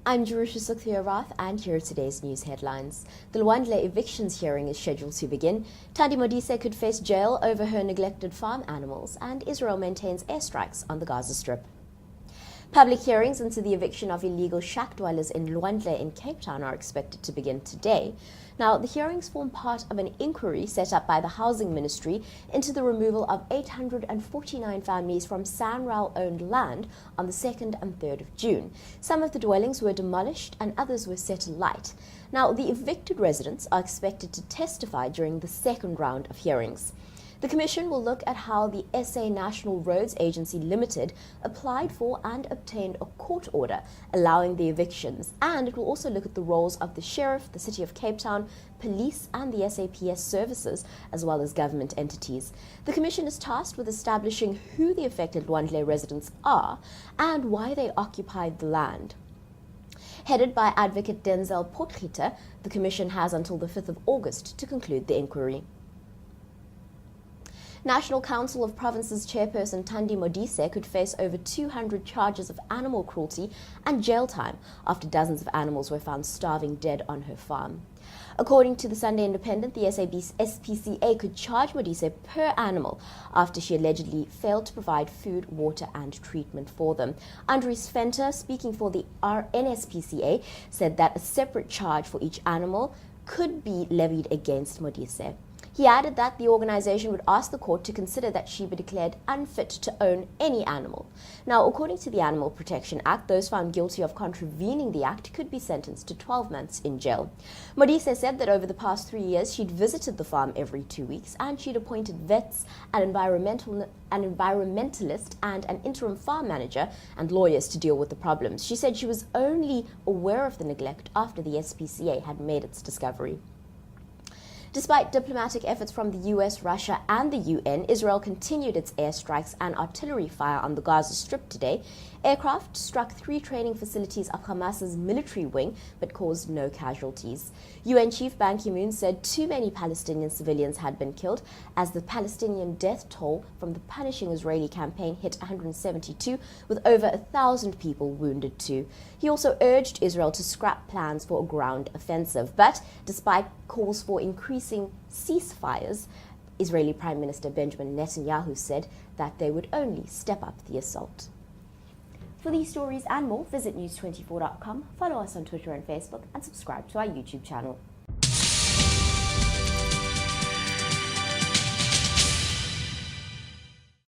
I'm Jerusha Sukhthirath, and here are today's news headlines. The Luandale evictions hearing is scheduled to begin. Thandi Modise could face jail over her neglected farm animals, and Israel maintains airstrikes on the Gaza Strip. Public hearings into the eviction of illegal shack dwellers in Luandale in Cape Town are expected to begin today. Now, the hearings form part of an inquiry set up by the Housing Ministry into the removal of 849 families from SANRAL-owned land on the 2nd and 3rd of June. Some of the dwellings were demolished and others were set alight. Now, the evicted residents are expected to testify during the second round of hearings. The Commission will look at how the SA National Roads Agency Limited applied for and obtained a court order allowing the evictions, and it will also look at the roles of the Sheriff, the City of Cape Town, police and the SAPS services, as well as government entities. The Commission is tasked with establishing who the affected Luandale residents are and why they occupied the land. Headed by Advocate Denzel Potgieter, the Commission has until the 5th of August to conclude the inquiry. National Council of Provinces chairperson Thandi Modise could face over 200 charges of animal cruelty and jail time after dozens of animals were found starving dead on her farm. According to the Sunday Independent, the SPCA could charge Modise per animal after she allegedly failed to provide food, water and treatment for them. Andries Venter, speaking for the NSPCA, said that a separate charge for each animal could be levied against Modise. He added that the organization would ask the court to consider that she be declared unfit to own any animal. Now, according to the Animal Protection Act, those found guilty of contravening the act could be sentenced to 12 months in jail. Modise said that over the past 3 years, she'd visited the farm every 2 weeks, and she'd appointed vets, an environmentalist and an interim farm manager and lawyers to deal with the problems. She said she was only aware of the neglect after the SPCA had made its discovery. Despite diplomatic efforts from the US, Russia and the UN, Israel continued its airstrikes and artillery fire on the Gaza Strip today. Aircraft struck 3 training facilities of Hamas's military wing but caused no casualties. UN Chief Ban Ki-moon said too many Palestinian civilians had been killed as the Palestinian death toll from the punishing Israeli campaign hit 172, with over 1,000 people wounded too. He also urged Israel to scrap plans for a ground offensive, but despite calls for increasing ceasefires, Israeli Prime Minister Benjamin Netanyahu said that they would only step up the assault. For these stories and more, visit news24.com, follow us on Twitter and Facebook, and subscribe to our YouTube channel.